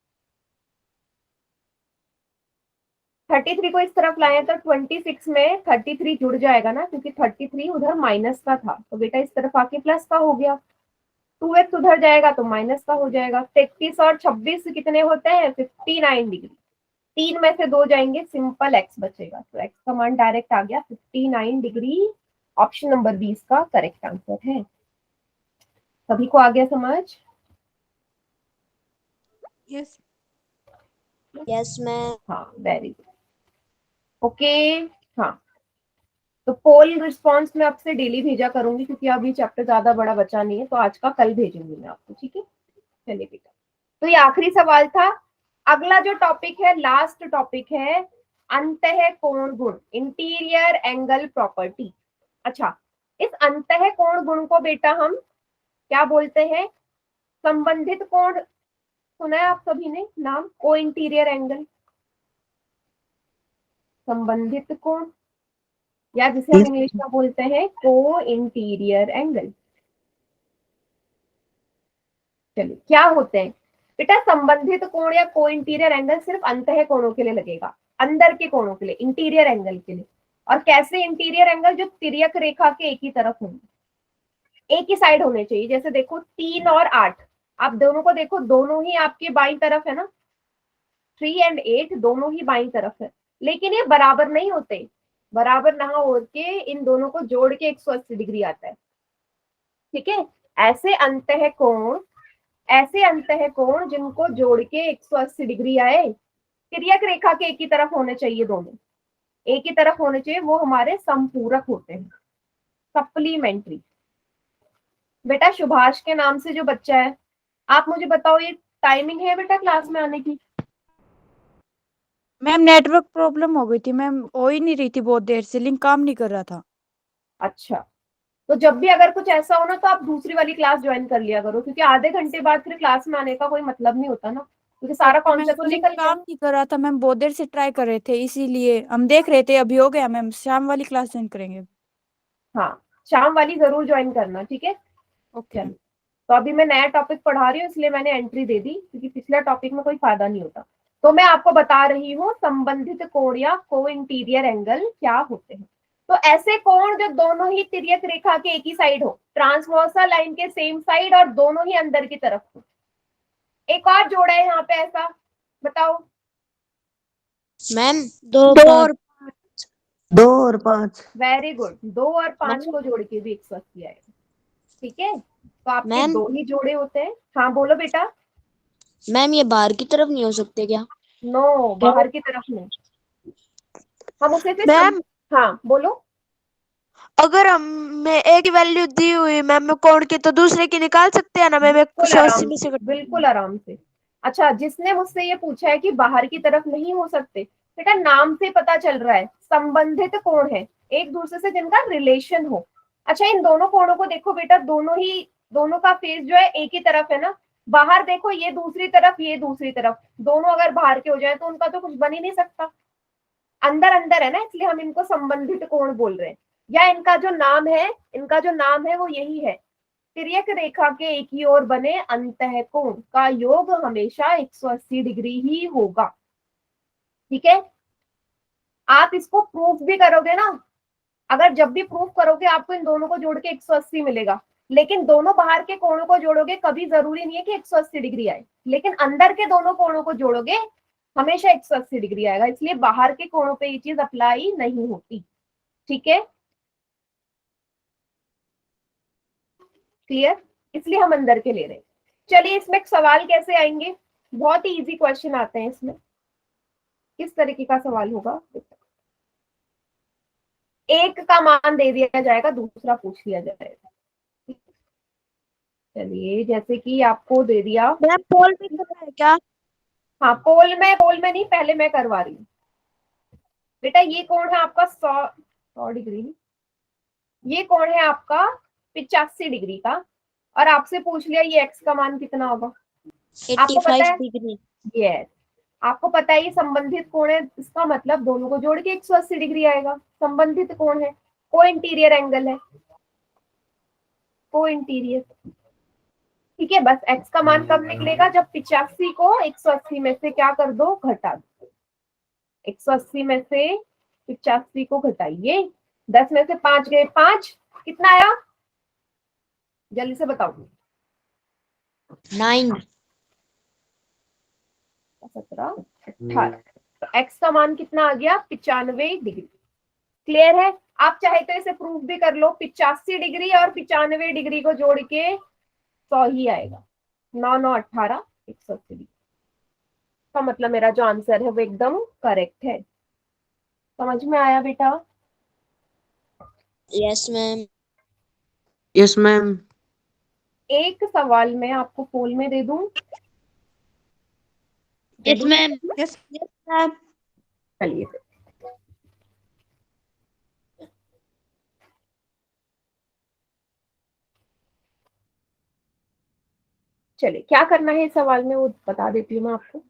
33 को इस तरफ लाए तो 26 में 33 जुड़ जाएगा ना, क्योंकि 33 उधर माइनस का था। तो बेटा इस तरफ आके प्लस का हो गया। 2x उधर जाएगा तो माइनस का हो जाएगा। 33 और 26 कितने होते हैं? 59 डिग्री। 3 में से 2 जाएंगे, सिंपल x बचेगा। तो x का मान डायरेक्ट आ गया 59 डिग्री। ऑप्शन नंबर 20 का करेक्ट आंसर है। सभी को आ गया समझ? यस। Yes ma'am. हाँ, वेरी गुड। ओके। हाँ, तो पोल रिस्पॉन्स में आपसे डेली भेजा करूंगी, क्योंकि अभी चैप्टर ज्यादा बड़ा बचा नहीं है, तो आज का कल भेजूंगी मैं आपको, ठीक है। चलिए बेटा, तो ये आखिरी सवाल था। अगला जो टॉपिक है, लास्ट टॉपिक है, अंतःकोण गुण, इंटीरियर एंगल प्रॉपर्टी। अच्छा, इस अंतःकोण गुण को बेटा हम क्या बोलते हैं? संबंधित कोण सुना है आप सभी ने नाम? को इंटीरियर एंगल, संबंधित कोण, या जिसे हम इंग्लिश में बोलते हैं को इंटीरियर एंगल। चलिए, क्या होते हैं बेटा संबंधित कोण या को इंटीरियर एंगल? सिर्फ अंतः कोणों के लिए लगेगा, अंदर के कोणों के लिए, इंटीरियर एंगल के लिए। और कैसे इंटीरियर एंगल? जो तिर्यक रेखा के एक ही तरफ होंगे, एक ही साइड होने चाहिए। जैसे देखो 3 और 8, आप दोनों को देखो, दोनों ही आपके बाईं तरफ है ना। 3 एंड 8 दोनों ही बाईं तरफ है, लेकिन ये बराबर नहीं होते। बराबर ना हो के इन दोनों को जोड़ के 180 डिग्री आता है, ठीक है। ऐसे अंतःकोण, ऐसे अंतःकोण जिनको जोड़ के 180 डिग्री आए, तिर्यक रेखा के एक ही तरफ होने चाहिए, दोनों एक ही तरफ होने चाहिए, वो हमारे संपूरक होते हैं, सप्लीमेंट्री। बेटा शुभाष के नाम से जो बच्चा है, आप मुझे बताओ, ये टाइमिंग है बेटा क्लास में आने की? मैम नेटवर्क प्रॉब्लम हो गई थी मैम, हो ही नहीं रही थी बहुत देर से, लिंक काम नहीं कर रहा था। अच्छा, तो जब भी अगर कुछ ऐसा हो ना, तो आप दूसरी वाली क्लास ज्वाइन कर लिया करो, क्योंकि आधे घंटे बाद फिर क्लास में आने का कोई मतलब नहीं होता ना, क्योंकि सारा मैम कॉन्सेप्ट तो तो लिंक निकल गया। काम नहीं कर रहा था मैम, बहुत देर से ट्राई कर रहे थे, इसीलिए हम देख रहे थे। अभी हो गया मैम, शाम वाली क्लास ज्वाइन करेंगे। हाँ, शाम वाली जरूर ज्वाइन करना, ठीक है। ओके। चलिए, तो अभी मैं नया टॉपिक पढ़ा रही हूँ, इसलिए मैंने एंट्री दे दी, क्योंकि पिछला टॉपिक में कोई फायदा नहीं होता। तो मैं आपको बता रही हूँ संबंधित कोण या को इंटीरियर एंगल क्या होते हैं। तो ऐसे कोण जो दोनों ही तिर्यक रेखा के एक ही साइड हो, ट्रांसवर्सल लाइन के सेम साइड, और दोनों ही अंदर की तरफ हो। एक और जोड़ा है यहाँ पे, ऐसा बताओ। मैम 2 2 और 5। 2 और 5। वेरी गुड, 2 और 5 मैम। को जोड़ के भी 180 आएगा। ठीक है, तो आपके मैम। 2 ही जोड़े होते हैं। हाँ बोलो बेटा। मैम ये बाहर की तरफ नहीं हो सकते क्या? नो, बाहर की तरफ नहीं, हम उसे फिर मैम हाँ बोलो। अगर हम में एक ही वैल्यू दी हुई मैम में कोण की तो दूसरे की निकाल सकते हैं ना मैम? बिल्कुल 180 आराम में से, से बिल्कुल आराम से। अच्छा, जिसने मुझसे ये पूछा है कि बाहर की तरफ नहीं हो सकते, बेटा नाम से पता चल रहा है संबंधित कोण है, एक दूसरे से जिनका रिलेशन हो। अच्छा, इन दोनों कोणों को देखो बेटा, दोनों का फेस जो है एक ही तरफ है ना। बाहर देखो, ये दूसरी तरफ, ये दूसरी तरफ, दोनों अगर बाहर के हो जाए तो उनका तो कुछ बन ही नहीं सकता। अंदर अंदर है ना, इसलिए हम इनको संबंधित कोण बोल रहे हैं। या इनका जो नाम है वो यही है, तिर्यक रेखा के एक ही ओर बने अंतःकोण का योग हमेशा 180 डिग्री ही होगा। ठीक है, आप इसको प्रूफ भी करोगे ना, अगर जब भी प्रूफ करोगे आपको इन दोनों को जोड़ के 180 मिलेगा, लेकिन दोनों बाहर के कोणों को जोड़ोगे कभी जरूरी नहीं है कि 180 डिग्री आए, लेकिन अंदर के दोनों कोणों को जोड़ोगे हमेशा 180 डिग्री आएगा, इसलिए बाहर के कोणों पे ये चीज अप्लाई नहीं होती। ठीक है, क्लियर, इसलिए हम अंदर के ले रहे हैं। चलिए, इसमें सवाल कैसे आएंगे, बहुत ही इजी क्वेश्चन आते हैं इसमें। किस तरीके का सवाल होगा, एक का मान दे दिया जाएगा, दूसरा पूछ लिया जाएगा। चलिए, जैसे कि आपको दे दिया, मैम पोल भी करना है क्या? हाँ पोल में नहीं, पहले मैं करवा रही हूँ बेटा। ये कोण है आपका 100 डिग्री, ये कोण है आपका 85 डिग्री का, और आपसे पूछ लिया ये एक्स का मान कितना होगा। आपको पता 85 है, डिग्री। यस, आपको पता है ये संबंधित कोण है, इसका मतलब दोनों को जोड़ के 180 डिग्री आएगा। संबंधित कोण है, को इंटीरियर एंगल है, को इंटीरियर। ठीक है, बस x का मान कब निकलेगा, जब 85 को 180 में से क्या कर दो, घटा दो। 180 में से 85 को घटाइए, 10 में से 5 गए 5, कितना आया जल्दी से बताओ। 9। 17, 18, तो x का मान कितना आ गया, 95 डिग्री। क्लियर है, आप चाहे तो इसे प्रूफ भी कर लो, 85 डिग्री और 95 डिग्री को जोड़ के 100 ही आएगा। 9 9 18, 180 डिग्री का मतलब मेरा जो आंसर है वो एकदम करेक्ट है। समझ में आया बेटा? Yes ma'am. Yes ma'am. एक सवाल मैं आपको पोल में दे दूं। Yes ma'am. Yes ma'am. चलिए, चलिए क्या करना है इस सवाल में वो बता देती हूँ मैं आपको।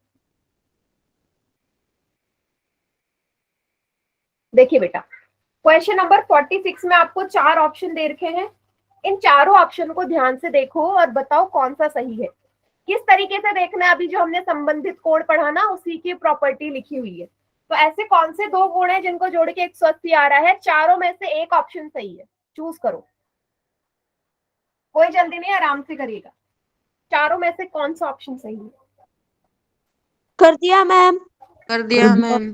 देखिए बेटा, क्वेश्चन नंबर 46 में आपको 4 ऑप्शन दे रखे हैं। इन चारों ऑप्शन को ध्यान से देखो और बताओ कौन सा सही है। किस तरीके से देखना है, अभी जो हमने संबंधित कोण पढ़ा ना उसी की प्रॉपर्टी लिखी हुई है। तो ऐसे कौन से 2 गुण है जिनको जोड़ के 180 आ रहा है, चारों में से एक ऑप्शन सही है, चूज करो। कोई जल्दी नहीं, आराम से करिएगा। चारों में से कौन सा ऑप्शन सही है? कर दिया मैम। कर दिया मैम।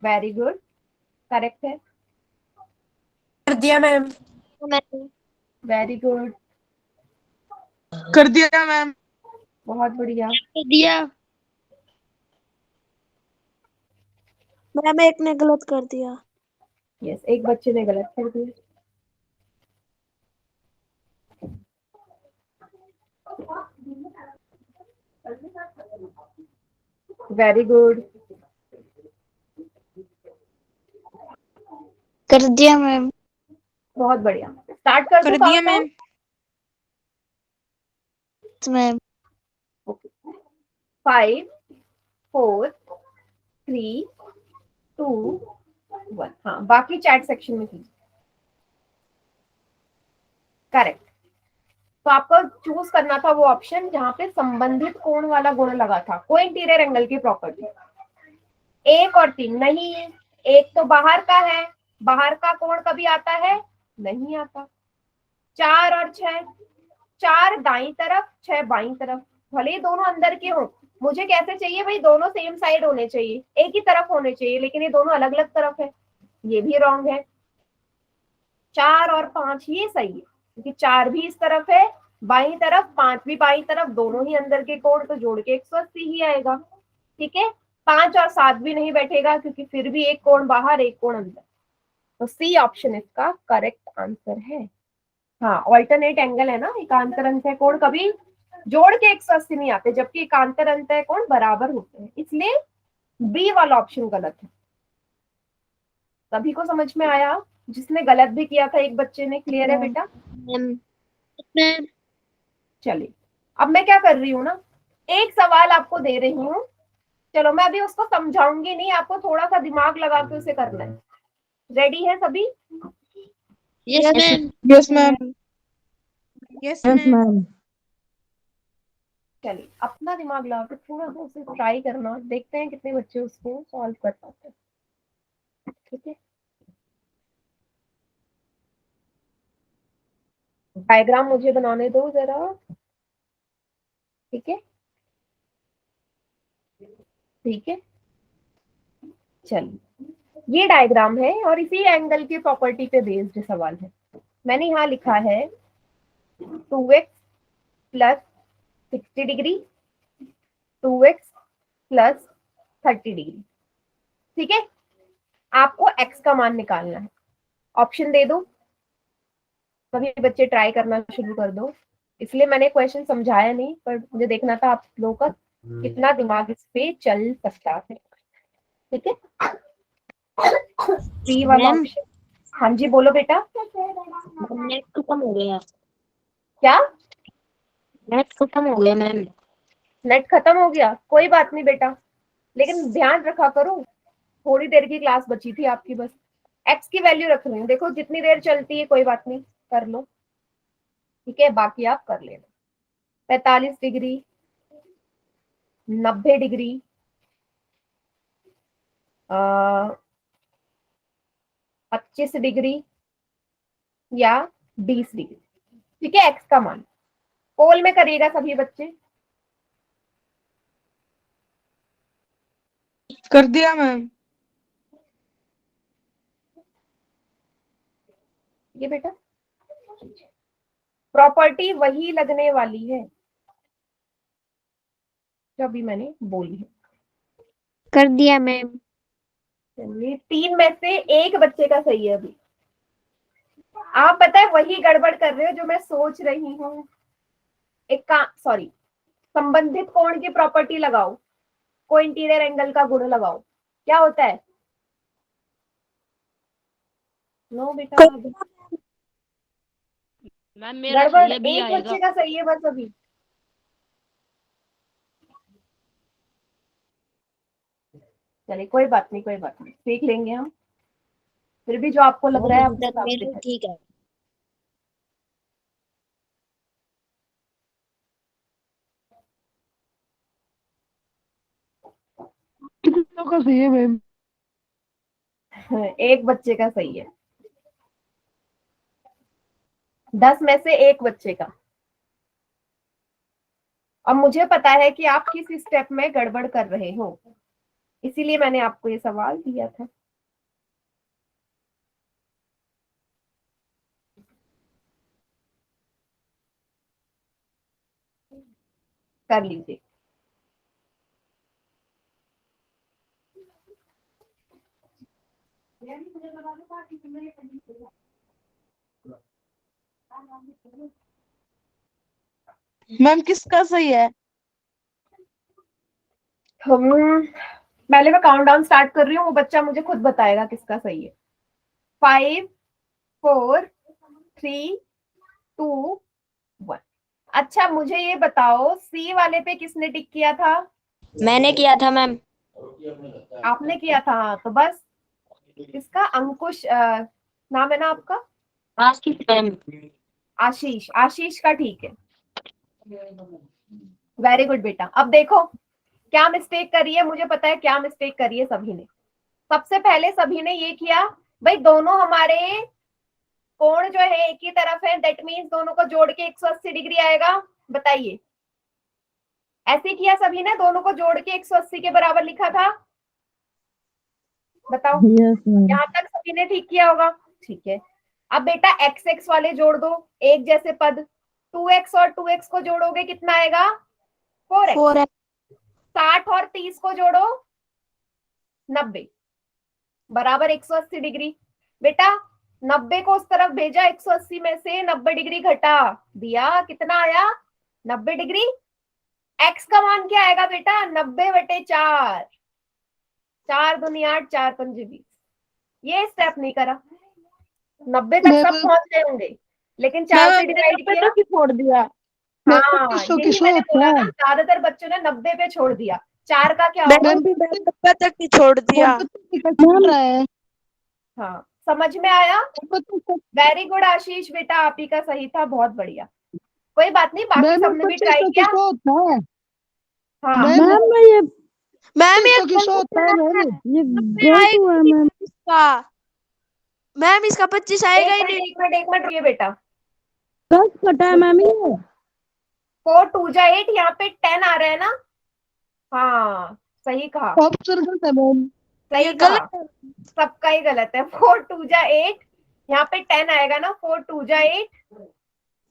वेरी गुड, करेक्ट है। कर दिया मैम। वेरी गुड, कर दिया मैम। बहुत बढ़िया। कर दिया। मैम एक ने गलत कर दिया। यस, एक बच्चे ने गलत कर दिया। वेरी गुड, कर दिया मैम। बहुत बढ़िया। स्टार्ट कर कर दो दिया काउंटडाउन? मैम। ओके, 5 4 3 2 1। हाँ, बाकी चैट सेक्शन में कीजिए। करेक्ट, तो आपको चूज करना था वो ऑप्शन जहां पे संबंधित कोण वाला गुण लगा था, को इंटीरियर एंगल की प्रॉपर्टी। 1 और 3 नहीं, एक तो बाहर का है, बाहर का कोण कभी आता है, नहीं आता। 4 और 6, 4 दाईं तरफ 6 बाईं तरफ, भले ही दोनों अंदर के हो, मुझे कैसे चाहिए भाई, दोनों सेम साइड होने चाहिए, एक ही तरफ होने चाहिए, लेकिन ये दोनों अलग अलग तरफ है। ये भी रॉन्ग है। 4 और 5 ये सही है, क्योंकि 4 भी इस तरफ है बाईं तरफ, 5 भी बाईं तरफ, दोनों ही अंदर के कोण, तो जोड़ के 180 ही आएगा। ठीक है, 5 और 7 भी नहीं बैठेगा, क्योंकि फिर भी एक कोण बाहर एक कोण अंदर, तो सी ऑप्शन इसका करेक्ट आंसर है। हाँ, ऑल्टरनेट एंगल है ना, एकांतर अंतः कोण कभी जोड़ के 180 नहीं आते, जबकि एकांतर अंतः कोण बराबर होते हैं, इसलिए बी वाला ऑप्शन गलत है। सभी को समझ में आया? जिसने गलत भी किया था एक बच्चे ने, क्लियर है बेटा? मैम चलिए, अब मैं क्या कर रही हूँ ना, एक सवाल आपको दे रही हूँ, चलो मैं अभी उसको समझाऊंगी नहीं, आपको थोड़ा सा दिमाग लगा के उसे करना है। रेडी है सभी? Yes ma'am yes ma'am. Yes ma'am. चलिए, अपना दिमाग लगा के थोड़ा सा उसे ट्राई करना, देखते हैं कितने बच्चे उसको सॉल्व कर पाते हैं। ठीक है, डायग्राम मुझे बनाने दो जरा। ठीक है, ठीक है, चलिए, ये डायग्राम है और इसी एंगल की प्रॉपर्टी पे बेस्ड सवाल है। मैंने यहाँ लिखा है 2x plus 60 degree, 2x plus 30 degree. ठीक है, आपको x का मान निकालना है। ऑप्शन दे दो, सभी बच्चे ट्राई करना शुरू कर दो। इसलिए मैंने क्वेश्चन समझाया नहीं, पर मुझे देखना था आप लोगों का कितना दिमाग इस पे चल सकता है। ठीक है, सी वाला ऑप्शन। हाँ जी, बोलो बेटा। नेट खत्म हो गया। क्या? नेट खत्म हो गया मैम। नेट खत्म हो गया? कोई बात नहीं बेटा, लेकिन ध्यान रखा करो, थोड़ी देर की क्लास बची थी आपकी, बस एक्स की वैल्यू रख रही हूँ, देखो जितनी देर चलती है कोई बात नहीं, कर लो। ठीक है, बाकी आप कर लेना। 45 डिग्री, 90 डिग्री, 25 डिग्री या 20 डिग्री। ठीक है, एक्स का मान पोल में करिएगा सभी बच्चे। कर दिया मैम। ये बेटा प्रॉपर्टी वही लगने वाली है जो अभी मैंने बोली है। कर दिया मैम। चलिए, 3 में से एक बच्चे का सही है अभी। आप पता है वही गड़बड़ कर रहे हो जो मैं सोच रही हूँ। एक का सॉरी, संबंधित कोण की प्रॉपर्टी लगाओ, को इंटीरियर एंगल का गुण लगाओ, क्या होता है? नो बेटा, मैम मेरा गड़बड़ सही अभी एक आएगा। बच्चे का सही है बस अभी। चलिए, कोई बात नहीं, कोई बात नहीं, सीख लेंगे हम। फिर भी जो आपको लग रहा है आप उस हिसाब से मेरा करें। ठीक है। कितनों का सही है मैम? एक बच्चे का सही है, 10 में से एक बच्चे का। अब मुझे पता है कि आप किस स्टेप में गड़बड़ कर रहे हो, इसीलिए मैंने आपको ये सवाल दिया था। कर लीजिए। मैम किसका सही है? हम पहले मैं काउंट डाउन स्टार्ट कर रही हूँ, वो बच्चा मुझे खुद बताएगा किसका सही है। 5 4 3 2 1। अच्छा, मुझे ये बताओ, सी वाले पे किसने टिक किया था? मैंने किया था मैम। आपने किया था, तो बस इसका अंकुश नाम है ना आपका? आशीष मैम। आशीष, आशीष का ठीक है। वेरी गुड बेटा। अब देखो क्या मिस्टेक करी है, मुझे पता है क्या मिस्टेक करी है सभी ने। सबसे पहले सभी ने ये किया, भाई दोनों हमारे कोण जो है एक ही तरफ है, दैट मीन्स दोनों को जोड़ के 180 डिग्री आएगा। बताइए, ऐसे किया सभी ने, दोनों को जोड़ के 180 के बराबर लिखा था। बताओ, यहाँ तक सभी ने ठीक किया होगा, ठीक है। अब बेटा एक्स एक्स वाले जोड़ दो, एक जैसे पद, 2x और 2x को जोड़ोगे कितना आएगा, 4x। 4x 60 और 30 को जोड़ो 90 बराबर 180 डिग्री। बेटा 90 को उस तरफ भेजा, 180 में से 90 डिग्री घटा दिया, कितना आया 90 डिग्री। x का मान क्या आएगा बेटा, 90/4, 4 दूनी 8, 4 पंजे 20। ये स्टेप नहीं करा, 90 तक सब पहुंच गए होंगे, लेकिन 4 से डिवाइड किया, छोड़ दिया। हाँ यही मैंने बोला ना, ज्यादातर बच्चों ने 90 पे छोड़ दिया। 4 का क्या होगा, मैंने 90 तक ही छोड़ दिया। हाँ समझ में आया। वेरी गुड आशीष बेटा, आप ही का सही था, बहुत बढ़िया। कोई बात नहीं, बाकी सबने भी ट्राई किया। हाँ मैम ये मैम इसका 25 आएगा ही नहीं। एक मिनट रुकिए बेटा, 10 कटा है मैम ये। 4 2 जा 8, यहाँ पे 10 आ रहा है ना। हाँ सही कहा, सही कहा, सबका ही गलत है। 4 2 जा 8, यहाँ पे 10 आएगा ना, 4 2 जा 8,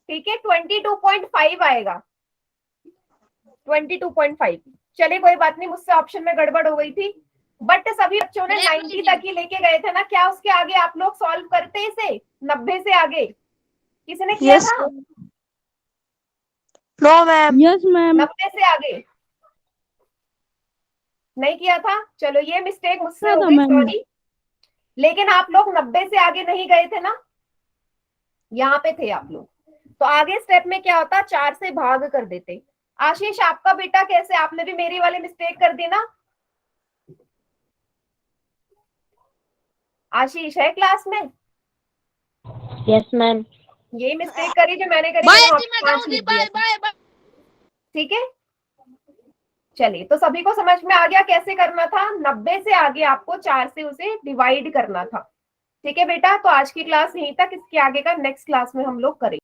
ठीक है। 22.5 आएगा, 22.5। चलिए कोई बात नहीं, मुझसे ऑप्शन में गड़बड़ हो गई थी, बट सभी बच्चों ने 90 तक ही लेके गए थे ना। क्या उसके आगे आप लोग सॉल्व करते इसे, 90 से आगे किसी ने किया था? No ma'am. Yes ma'am. 90 से आगे नहीं किया था, चलो ये मिस्टेक मुझसे हो था गई, मैम। सॉरी। लेकिन आप लोग 90 से आगे नहीं गए थे ना, यहाँ पे थे आप लोग। तो आगे स्टेप में क्या होता, 4 से भाग कर देते। आशीष आपका बेटा कैसे, आपने भी मेरी वाली मिस्टेक कर दी ना? आशीष है क्लास में? Yes ma'am. यही मिस्टेक करी जो मैंने करी, ठीक है। चलिए तो सभी को समझ में आ गया कैसे करना था। 90 से आगे आपको 4 से उसे डिवाइड करना था, ठीक है बेटा। तो आज की क्लास यहीं तक, इसके आगे का नेक्स्ट क्लास में हम लोग करेंगे।